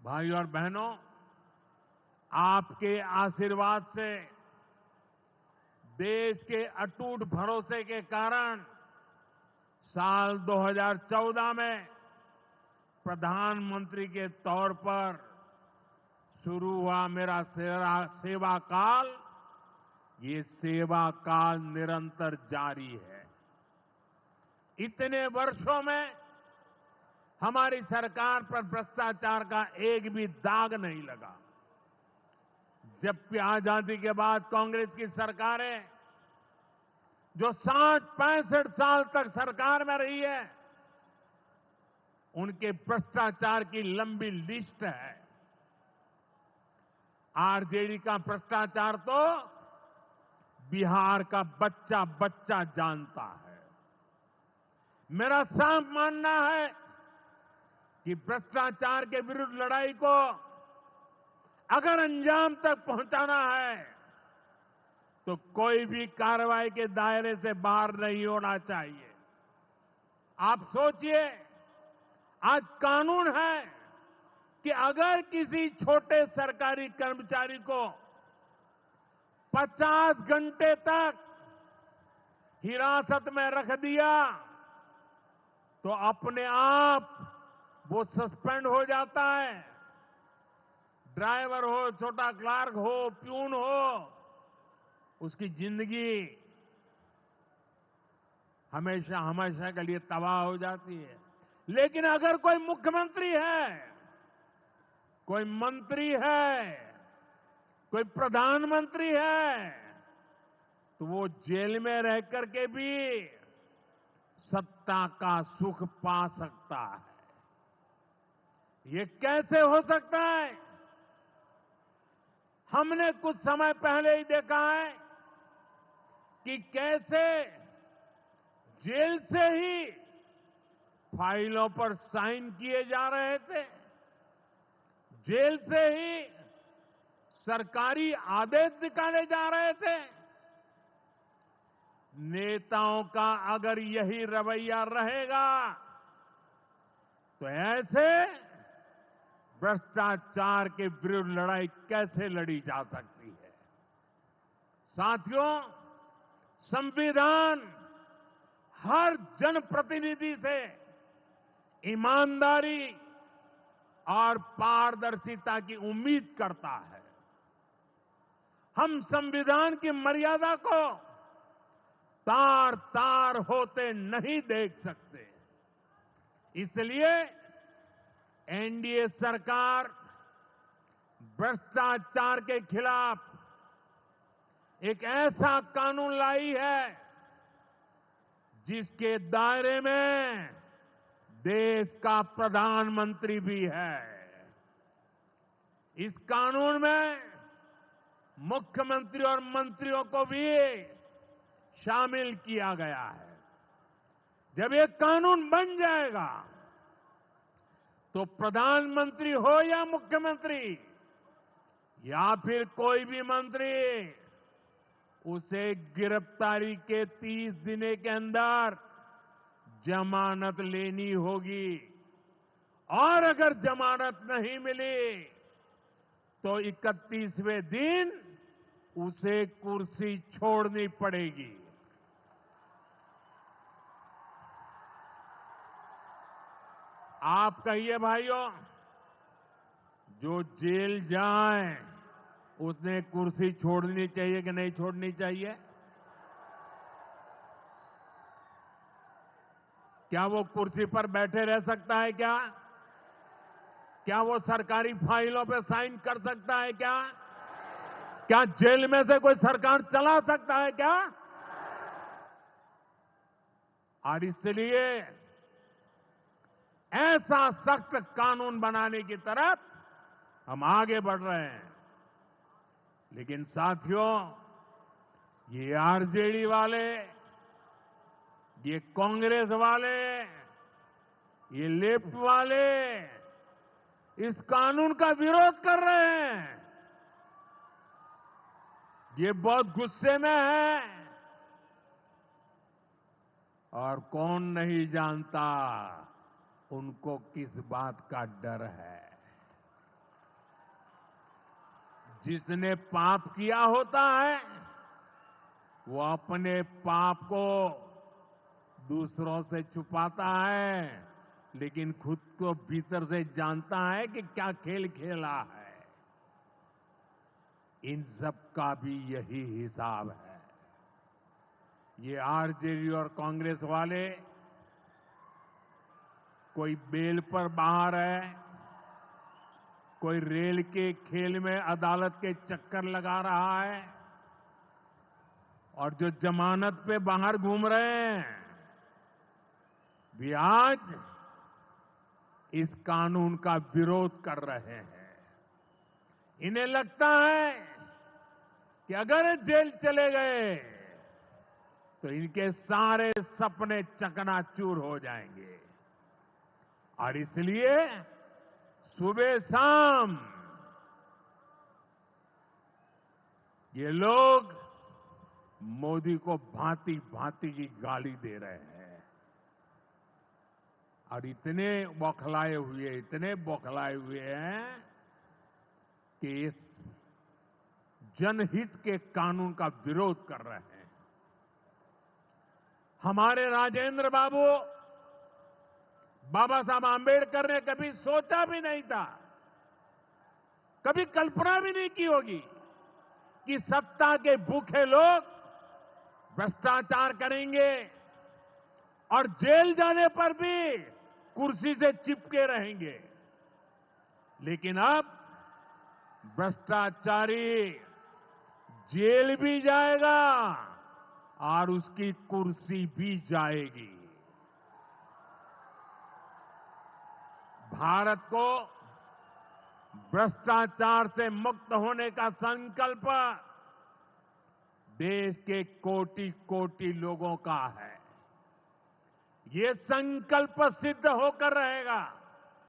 भाई और बहनों, आपके आशीर्वाद से देश के अटूट भरोसे के कारण साल 2014 में प्रधानमंत्री के तौर पर शुरू हुआ मेरा सेवा काल, ये सेवा काल निरंतर जारी है। इतने वर्षों में हमारी सरकार पर भ्रष्टाचार का एक भी दाग नहीं लगा। जबकि आजादी के बाद कांग्रेस की सरकारें जो 60-65 साल तक सरकार में रही है, उनके भ्रष्टाचार की लंबी लिस्ट है। आरजेडी का भ्रष्टाचार तो बिहार का बच्चा बच्चा जानता है। मेरा साफ मानना है कि भ्रष्टाचार के विरुद्ध लड़ाई को अगर अंजाम तक पहुंचाना है तो कोई भी कार्रवाई के दायरे से बाहर नहीं होना चाहिए। आप सोचिए, आज कानून है कि अगर किसी छोटे सरकारी कर्मचारी को 50 घंटे तक हिरासत में रख दिया तो अपने आप वो सस्पेंड हो जाता है। ड्राइवर हो, छोटा क्लार्क हो, प्यून हो, उसकी जिंदगी हमेशा हमेशा के लिए तबाह हो जाती है। लेकिन अगर कोई मुख्यमंत्री है, कोई मंत्री है, कोई प्रधानमंत्री है, तो वो जेल में रह करके भी सत्ता का सुख पा सकता है। ये कैसे हो सकता है? हमने कुछ समय पहले ही देखा है कि कैसे जेल से ही फाइलों पर साइन किए जा रहे थे, जेल से ही सरकारी आदेश निकाले जा रहे थे। नेताओं का अगर यही रवैया रहेगा तो ऐसे भ्रष्टाचार के विरुद्ध लड़ाई कैसे लड़ी जा सकती है? साथियों, संविधान हर जनप्रतिनिधि से ईमानदारी और पारदर्शिता की उम्मीद करता है। हम संविधान की मर्यादा को तार तार होते नहीं देख सकते। इसलिए एनडीए सरकार भ्रष्टाचार के खिलाफ एक ऐसा कानून लाई है जिसके दायरे में देश का प्रधानमंत्री भी है। इस कानून में मुख्यमंत्री और मंत्रियों को भी शामिल किया गया है। जब ये कानून बन जाएगा तो प्रधानमंत्री हो या मुख्यमंत्री या फिर कोई भी मंत्री, उसे गिरफ्तारी के 30 दिन के अंदर जमानत लेनी होगी और अगर जमानत नहीं मिली तो 31वें दिन उसे कुर्सी छोड़नी पड़ेगी। आप कहिए भाइयों, जो जेल जाए उसने कुर्सी छोड़नी चाहिए कि नहीं छोड़नी चाहिए? क्या वो कुर्सी पर बैठे रह सकता है क्या? क्या वो सरकारी फाइलों पे साइन कर सकता है क्या? क्या जेल में से कोई सरकार चला सकता है क्या? और इसलिए ऐसा सख्त कानून बनाने की तरफ हम आगे बढ़ रहे हैं। लेकिन साथियों, ये आरजेडी वाले, ये कांग्रेस वाले, ये लेफ्ट वाले इस कानून का विरोध कर रहे हैं। ये बहुत गुस्से में है और कौन नहीं जानता उनको किस बात का डर है। जिसने पाप किया होता है वो अपने पाप को दूसरों से छुपाता है, लेकिन खुद को भीतर से जानता है कि क्या खेल खेला है। इन सब का भी यही हिसाब है। ये आरजेडी और कांग्रेस वाले कोई बेल पर बाहर है, कोई रेल के खेल में अदालत के चक्कर लगा रहा है, और जो जमानत पे बाहर घूम रहे हैं भी आज इस कानून का विरोध कर रहे हैं। इन्हें लगता है कि अगर जेल चले गए तो इनके सारे सपने चकनाचूर हो जाएंगे, और इसलिए सुबह शाम ये लोग मोदी को भांति भांति की गाली दे रहे हैं, और इतने बौखलाए हुए हैं कि इस जनहित के कानून का विरोध कर रहे हैं। हमारे राजेंद्र बाबू बाबा साहब आंबेडकर ने कभी सोचा भी नहीं था, कभी कल्पना भी नहीं की होगी कि सत्ता के भूखे लोग भ्रष्टाचार करेंगे और जेल जाने पर भी कुर्सी से चिपके रहेंगे। लेकिन अब भ्रष्टाचारी जेल भी जाएगा और उसकी कुर्सी भी जाएगी। भारत को भ्रष्टाचार से मुक्त होने का संकल्प देश के कोटि कोटि लोगों का है। ये संकल्प सिद्ध होकर रहेगा।